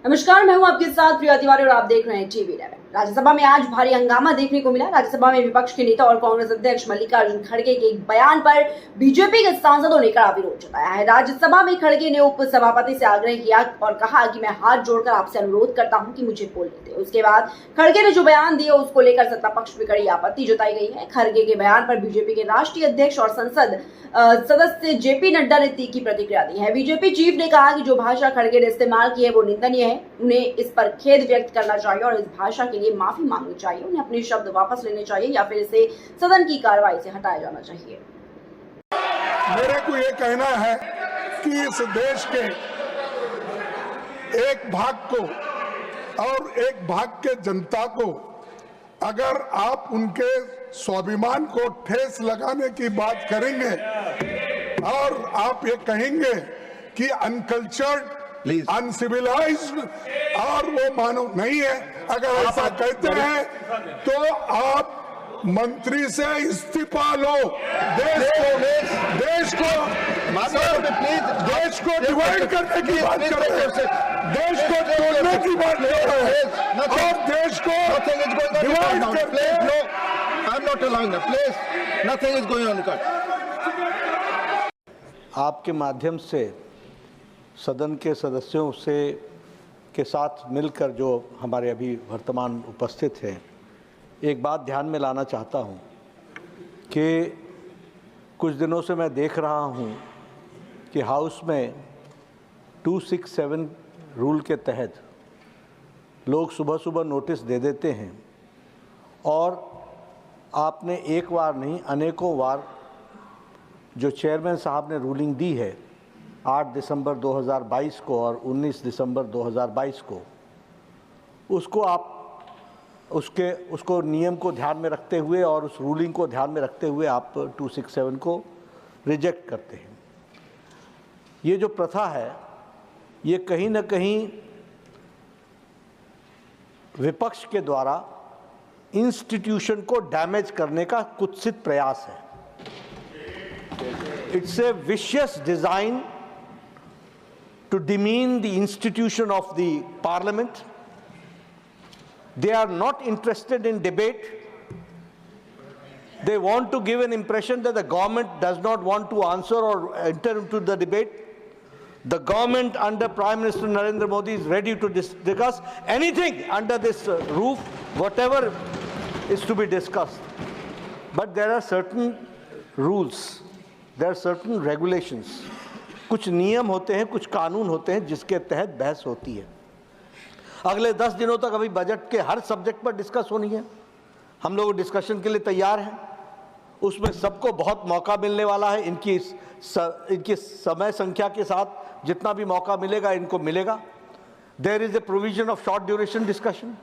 नमस्कार, मैं हूं आपके साथ प्रिया तिवारी और आप देख रहे हैं टीवी 11। राज्यसभा में आज भारी हंगामा देखने को मिला। राज्यसभा में विपक्ष के नेता और कांग्रेस अध्यक्ष मल्लिकार्जुन खड़गे के एक बयान पर बीजेपी के सांसदों ने कड़ा विरोध जताया है। राज्यसभा में खड़गे ने उपसभापति से आग्रह किया और कहा कि मैं हाथ जोड़कर आपसे अनुरोध करता हूं कि मुझे बोलने दें। उसके बाद खड़गे ने जो बयान दिया उसको लेकर सत्ता पक्ष में कड़ी आपत्ति जताई गई है। खड़गे के बयान पर बीजेपी के राष्ट्रीय अध्यक्ष और संसद सदस्य जेपी नड्डा ने तीखी प्रतिक्रिया दी है। बीजेपी चीफ ने कहा कि जो भाषा खड़गे ने इस्तेमाल की है वो निंदनीय है। उन्हें इस पर खेद व्यक्त करना चाहिए और इस भाषा के लिए माफी मांगनी चाहिए। उन्हें अपने शब्द वापस लेने चाहिए या फिर इसे सदन की कार्रवाई से हटाया जाना चाहिए। मेरे को ये कहना है कि इस देश के एक भाग को और एक भाग के जनता को अगर आप उनके स्वाभिमान को ठेस लगाने की बात करेंगे और आप ये कहेंगे कि अनकल्चर्ड, अनसिविलाइज्ड और वो मानव नहीं है, अगर ऐसा कहते हैं तो आप मंत्री से इस्तीफा लो। देश को डिवाइड करने की बात कर रहे हैं, देश को तोड़ने की बात कर रहे हैं और देश को डिवाइड करते हैं। I'm not allowing that. Please, nothing is going on. आपके माध्यम से सदन के सदस्यों से के साथ मिलकर जो हमारे अभी वर्तमान उपस्थित हैं, एक बात ध्यान में लाना चाहता हूं कि कुछ दिनों से मैं देख रहा हूं कि हाउस में 267 रूल के तहत लोग सुबह सुबह नोटिस दे देते हैं और आपने एक बार नहीं अनेकों बार जो चेयरमैन साहब ने रूलिंग दी है 8 दिसंबर 2022 को और 19 दिसंबर 2022 को, उसको नियम को ध्यान में रखते हुए और उस रूलिंग को ध्यान में रखते हुए आप 267 को रिजेक्ट करते हैं। ये जो प्रथा है ये कहीं ना कहीं विपक्ष के द्वारा इंस्टीट्यूशन को डैमेज करने का कुत्सित प्रयास है। It's a vicious design to demean the institution of the parliament. They are not interested in debate. They want to give an impression that the government does not want to answer or enter into the debate. The government under Prime Minister Narendra Modi is ready to discuss anything under this roof, whatever is to be discussed. But there are certain rules, there are certain regulations. कुछ नियम होते हैं, कुछ कानून होते हैं जिसके तहत बहस होती है। अगले 10 दिनों तक अभी बजट के हर सब्जेक्ट पर डिस्कस होनी है। हम लोग डिस्कशन के लिए तैयार हैं। उसमें सबको बहुत मौका मिलने वाला है। इनकी समय संख्या के साथ जितना भी मौका मिलेगा इनको मिलेगा। There is a provision of short duration discussion,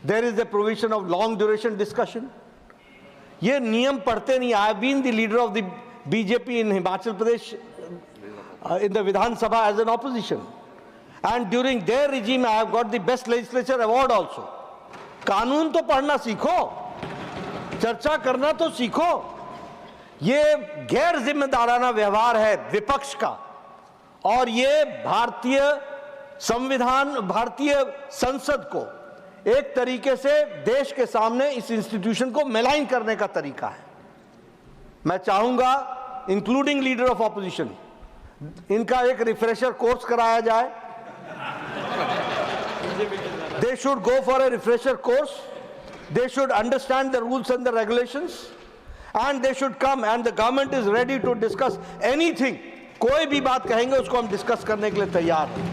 there is a provision of long duration discussion. ये नियम पढ़ते नहीं। I have been the leader of the BJP in Himachal Pradesh in the Vidhan Sabha as an opposition, and during their regime I have got the best legislature award also. कानून तो पढ़ना सीखो, चर्चा करना तो सीखो। ये गैर जिम्मेदाराना व्यवहार है विपक्ष का और ये भारतीय संविधान, भारतीय संसद को एक तरीके से देश के सामने इस इंस्टीट्यूशन को मेलाइन करने का तरीका है। मैं चाहूंगा इंक्लूडिंग लीडर ऑफ ऑपोजिशन, इनका एक रिफ्रेशर कोर्स कराया जाए। They should go for a refresher course. They should understand the rules and the regulations, and they should come. And the government is ready to discuss anything. कोई भी बात कहेंगे उसको हम डिस्कस करने के लिए तैयार हैं।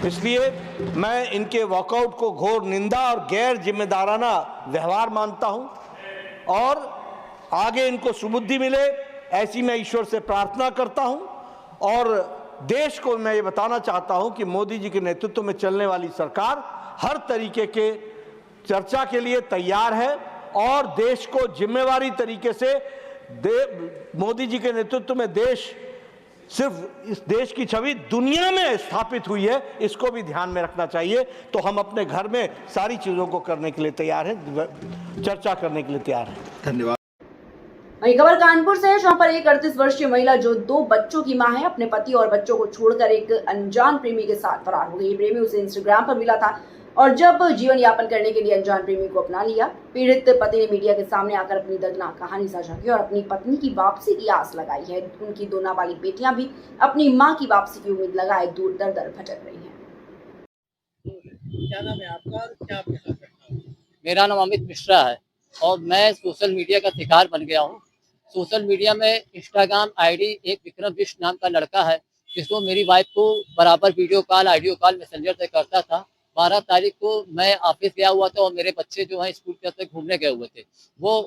इसलिए मैं इनके वॉकआउट को घोर निंदा और गैर जिम्मेदाराना व्यवहार मानता हूं और आगे इनको सुबुद्धि मिले ऐसी मैं ईश्वर से प्रार्थना करता हूं। और देश को मैं ये बताना चाहता हूं कि मोदी जी के नेतृत्व में चलने वाली सरकार हर तरीके के चर्चा के लिए तैयार है और देश को जिम्मेवारी तरीके से मोदी जी के नेतृत्व में देश सिर्फ इस देश की छवि दुनिया में स्थापित हुई है, इसको भी ध्यान में रखना चाहिए। तो हम अपने घर में सारी चीजों को करने के लिए तैयार हैं, चर्चा करने के लिए तैयार हैं। धन्यवाद। वहीं खबर कानपुर से है, जहां पर एक 38 वर्षीय महिला जो 2 बच्चों की मां है, अपने पति और बच्चों को छोड़कर एक अनजान प्रेमी के साथ फरार हो गई। प्रेमी उसे इंस्टाग्राम पर मिला था और जब जीवन यापन करने के लिए अनजान प्रेमी को अपना लिया। पीड़ित पति ने मीडिया के सामने आकर अपनी दर्दनाक कहानी साझा की और अपनी पत्नी की वापसी की आस लगाई है। उनकी 2 नाबालिग बेटियां भी अपनी मां की वापसी की उम्मीद लगाए दूर दर दर भटक रही हैं। क्या नाम है आपका और क्या आप कहना चाहते हैं? मेरा नाम अमित मिश्रा है और मैं सोशल मीडिया का शिकार बन गया हूँ। सोशल मीडिया में इंस्टाग्राम आईडी एक विक्रम बिष्ट नाम का लड़का है, जिसको मेरी वाइफ को बराबर video call, audio call messenger से करता था। 12 तारीख को मैं ऑफिस गया हुआ था और मेरे बच्चे जो हैं स्कूल के घूमने गए हुए थे। वो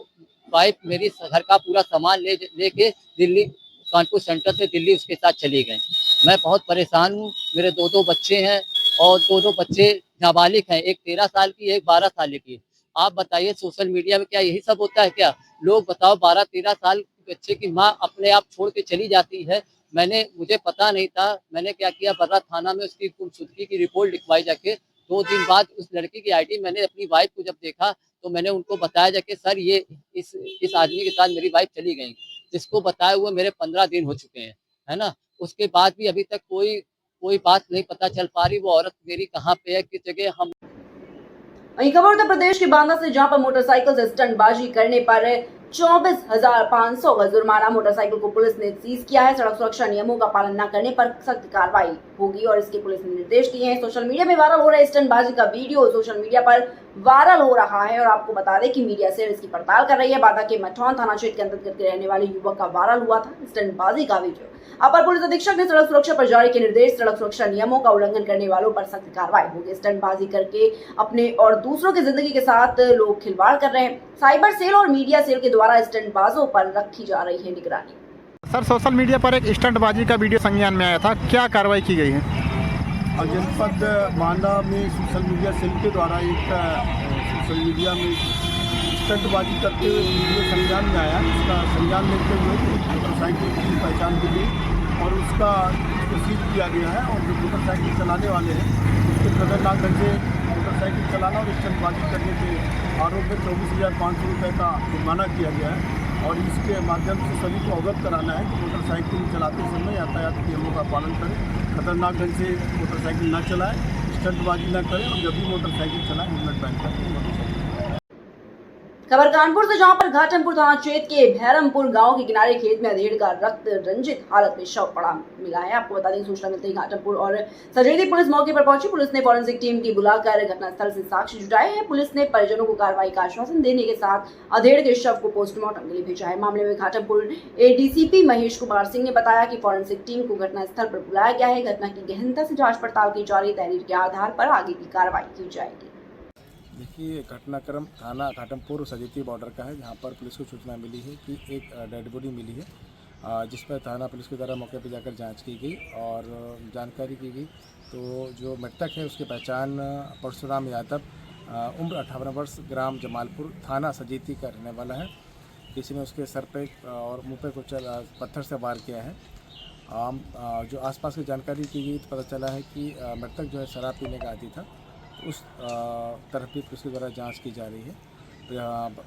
वाइफ मेरी घर का पूरा सामान लेके दिल्ली कानपुर सेंटर से दिल्ली उसके साथ चली गई। मैं बहुत परेशान हूँ। मेरे 2 बच्चे हैं और 2 बच्चे नाबालिग हैं, एक 13 साल की, एक 12 साल की। आप बताइए सोशल मीडिया में क्या यही सब होता है क्या? लोग बताओ, 12-13 साल के बच्चे की माँ अपने आप छोड़ के चली जाती है। मुझे पता नहीं था। मैंने क्या किया, बर्रा थाना में उसकी गुमशुदगी की रिपोर्ट लिखवाई जाके। 2 दिन बाद उस लड़की की आईडी मैंने अपनी वाइफ को जब देखा तो मैंने उनको बताया जाके, सर ये इस आदमी के साथ मेरी वाइफ चली गई। जिसको बताए हुए मेरे 15 दिन हो चुके हैं, है ना। उसके बाद भी अभी तक कोई बात नहीं पता चल पा रही, वो औरत मेरी कहाँ पे है, किस जगह। हम वहीं खबर उत्तर प्रदेश के बांदा से, जहां पर मोटरसाइकिल से स्टंटबाजी करने पर 24,500 का जुर्माना। मोटरसाइकिल को पुलिस ने सीज किया है। सड़क सुरक्षा नियमों का पालन न करने पर सख्त कार्रवाई होगी और इसके पुलिस ने निर्देश दिए हैं। सोशल मीडिया में वायरल हो रहे स्टंटबाजी का वीडियो सोशल मीडिया पर वायरल हो रहा है और आपको बता दें कि मीडिया सेल इसकी पड़ताल कर रही है। बांदा के मठौन थाना क्षेत्र के अंतर्गत रहने वाले युवक का वायरल हुआ था स्टंटबाजी का वीडियो। अपर पुलिस अधीक्षक ने सड़क सुरक्षा पर जारी किए निर्देश। सड़क सुरक्षा नियमों का उल्लंघन करने वालों पर सख्त कार्रवाई होगी। स्टंटबाजी करके अपने और दूसरों की जिंदगी के साथ लोग खिलवाड़ कर रहे हैं। साइबर सेल और मीडिया सेल के द्वारा स्टंटबाजों पर रखी जा रही है निगरानी। सर, सोशल मीडिया पर एक स्टंटबाजी का वीडियो संज्ञान में आया था, क्या कार्रवाई की गई है? जनपद बांदा में सोशल मीडिया सेल के द्वारा एक सोशल मीडिया में स्टंटबाजी करते हुए वीडियो संज्ञान में आया। उसका संज्ञान लेते हुए मोटरसाइकिल की पहचान की गई और उसको सीज किया गया है। और जो मोटरसाइकिल चलाने वाले हैं उसके खतरनाक ढंग से मोटरसाइकिल चलाना और स्टंटबाजी करने के आरोप में 24,500 रुपये का जुर्माना किया गया है। और इसके माध्यम से सभी को अवगत कराना है कि मोटरसाइकिल चलाते समय यातायात नियमों का पालन करें, खतरनाक ढंग से मोटरसाइकिल न चलाएं, स्टंटबाजी न करें और जब भी मोटरसाइकिल चलाएं हेलमेट पहन कर मोटरसाइकिल। खबर कानपुर से, जहां पर घाटमपुर थाना क्षेत्र के भैरमपुर गांव के किनारे खेत में अधेड़ का रक्त रंजित हालत में शव पड़ा मिला है। आपको बता दें, सूचना मिलते ही घाटमपुर और सजेदी पुलिस मौके पर पहुंची। पुलिस ने फॉरेंसिक टीम की बुलाकर घटनास्थल से साक्ष्य जुटाए हैं। पुलिस ने परिजनों को कार्रवाई का आश्वासन देने के साथ अधेड़ के शव को पोस्टमार्टम के लिए भेजा है। मामले में घाटमपुर एडीसीपी महेश कुमार सिंह ने बताया कि फॉरेंसिक टीम को घटनास्थल पर बुलाया गया है। घटना की गहनता से जाँच पड़ताल की जा रही है। तहरीर के आधार पर आगे की कार्रवाई की जाएगी। देखिए, घटनाक्रम थाना घाटमपुर सजेती बॉर्डर का है, जहां पर पुलिस को सूचना मिली है कि एक डेड बॉडी मिली है, जिस पर थाना पुलिस के द्वारा मौके पर जाकर जांच की गई और जानकारी की गई। तो जो मृतक है उसकी पहचान परशुराम यादव, उम्र 58 वर्ष, ग्राम जमालपुर, थाना सजेती का रहने वाला है। किसी ने उसके सर पे और मुँह पे कुछ पत्थर से वार किया है। जो आसपास की जानकारी की गई तो पता चला है कि मृतक जो है शराब पीने का आदी था। उस तरफ भी पुलिस के द्वारा जांच की जा रही है।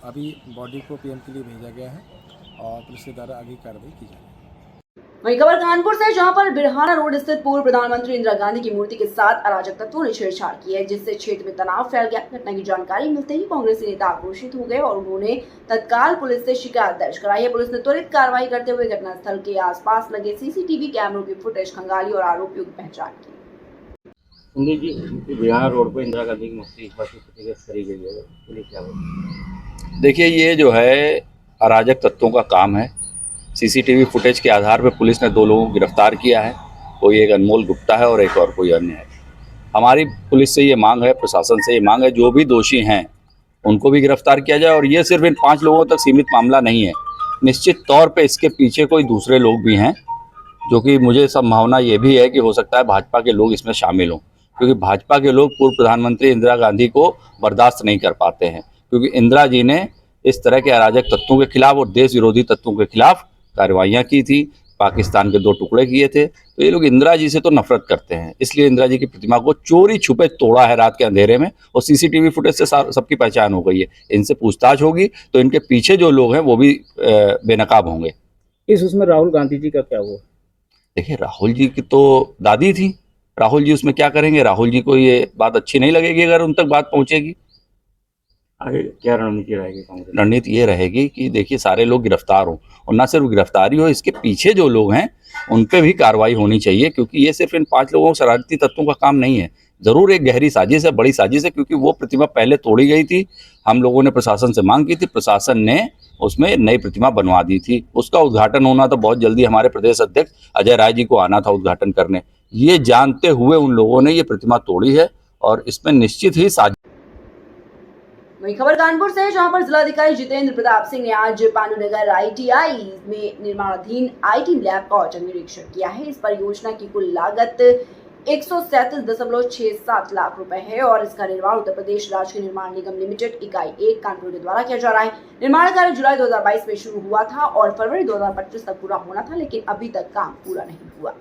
अभी बॉडी को पीएम के लिए भेजा गया है और पुलिस के द्वारा आगे कार्रवाई की जा रही है। वहीं खबर कानपुर से, जहां पर बिरहाना रोड स्थित पूर्व प्रधानमंत्री इंदिरा गांधी की मूर्ति के साथ अराजक तत्वों ने छेड़छाड़ की है, जिससे क्षेत्र में तनाव फैल गया। घटना की जानकारी मिलते ही कांग्रेसी नेता आक्रोशित हो गए और उन्होंने तत्काल पुलिस से शिकायत दर्ज कराई है। पुलिस ने त्वरित कार्रवाई करते हुए घटनास्थल के आसपास लगे सीसीटीवी कैमरों की फुटेज खंगाली और आरोपियों की पहचान की। जी, बिरहाना रोड पर इंदिरा गांधी की मूर्ति करी गई है, पुलिस क्या बोले? देखिए, ये जो है अराजक तत्वों का काम है। सीसीटीवी फुटेज के आधार पर पुलिस ने 2 लोगों को गिरफ्तार किया है। कोई एक अनमोल गुप्ता है और एक और कोई अन्य है। हमारी पुलिस से ये मांग है, प्रशासन से ये मांग है, जो भी दोषी हैं उनको भी गिरफ्तार किया जाए। और ये सिर्फ इन 5 लोगों तक सीमित मामला नहीं है, निश्चित तौर पे इसके पीछे कोई दूसरे लोग भी हैं, जो कि मुझे संभावना ये भी है कि हो सकता है भाजपा के लोग इसमें शामिल हों, क्योंकि भाजपा के लोग पूर्व प्रधानमंत्री इंदिरा गांधी को बर्दाश्त नहीं कर पाते हैं। क्योंकि इंदिरा जी ने इस तरह के अराजक तत्वों के खिलाफ और देश विरोधी तत्वों के खिलाफ कार्रवाइयाँ की थी। पाकिस्तान के 2 टुकड़े किए थे। तो ये लोग इंदिरा जी से तो नफरत करते हैं, इसलिए इंदिरा जी की प्रतिमा को चोरी छुपे तोड़ा है रात के अंधेरे में, और सीसीटीवी फुटेज से सबकी पहचान हो गई है। इनसे पूछताछ होगी तो इनके पीछे जो लोग हैं वो भी बेनकाब होंगे। उसमें राहुल गांधी जी का क्या हुआ? देखिए, राहुल जी की तो दादी थी, राहुल जी उसमें क्या करेंगे? राहुल जी को ये बात अच्छी नहीं लगेगी अगर उन तक बात पहुंचेगी। आगे क्या रणनीति रहेगी कांग्रेस? रणनीति ये रहेगी कि देखिए सारे लोग गिरफ्तार हों, और ना सिर्फ गिरफ्तारी हो, इसके पीछे जो लोग हैं उन पे भी कार्रवाई होनी चाहिए, क्योंकि ये सिर्फ इन 5 लोगों शरारती तत्वों का काम नहीं है। जरूर एक गहरी साजिश है, बड़ी साजिश है, क्योंकि वो प्रतिमा पहले तोड़ी गई थी। हम लोगों ने प्रशासन से मांग की थी, प्रशासन ने उसमें नई प्रतिमा बनवा दी थी। उसका उद्घाटन होना तो बहुत जल्दी, हमारे प्रदेश अध्यक्ष अजय राय जी को आना था उद्घाटन करने। ये जानते हुए उन लोगों ने ये प्रतिमा तोड़ी है, और इसमें निश्चित ही साजिश। वही खबर कानपुर से, जहां पर जिलाधिकारी जितेंद्र प्रताप सिंह ने आज पांडुनगर ITI में निर्माणाधीन IT लैब का औचक निरीक्षण किया है। इस परियोजना की कुल लागत 137.67 लाख रुपए है और इसका निर्माण उत्तर प्रदेश राज्य निर्माण निगम लिमिटेड इकाई 1 कानपुर के द्वारा किया जा रहा है। निर्माण कार्य जुलाई 2022 में शुरू हुआ था और फरवरी 2025 तक पूरा होना था, लेकिन अभी तक काम पूरा नहीं हुआ।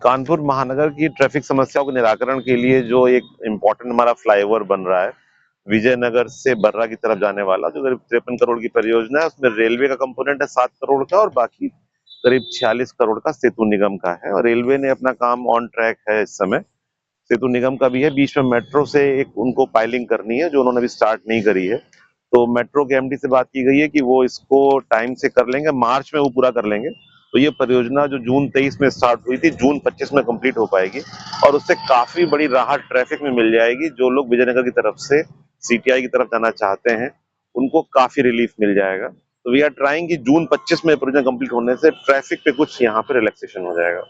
कानपुर महानगर की ट्रैफिक समस्याओं के निराकरण के लिए जो एक इम्पोर्टेंट हमारा फ्लाईओवर बन रहा है विजयनगर से बर्रा की तरफ जाने वाला, जो करीब 53 करोड़ की परियोजना है, उसमें रेलवे का कंपोनेंट है 7 करोड़ का और बाकी करीब 46 करोड़ का सेतु निगम का है। और रेलवे ने अपना काम ऑन ट्रैक है इस समय, सेतु निगम का भी है। बीच में मेट्रो से एक उनको पाइलिंग करनी है जो उन्होंने अभी स्टार्ट नहीं करी है, तो मेट्रो के MD से बात की गई है कि वो इसको टाइम से कर लेंगे, मार्च में वो पूरा कर लेंगे। तो ये परियोजना जो जून 23 में स्टार्ट हुई थी, जून 25 में कंप्लीट हो पाएगी और उससे काफी बड़ी राहत ट्रैफिक में मिल जाएगी। जो लोग विजयनगर की तरफ से CTI की तरफ जाना चाहते हैं उनको काफी रिलीफ मिल जाएगा। तो वी आर ट्राइंग कि जून 25 में परियोजना कंप्लीट होने से ट्रैफिक पे कुछ यहाँ पे रिलैक्सेशन हो जाएगा।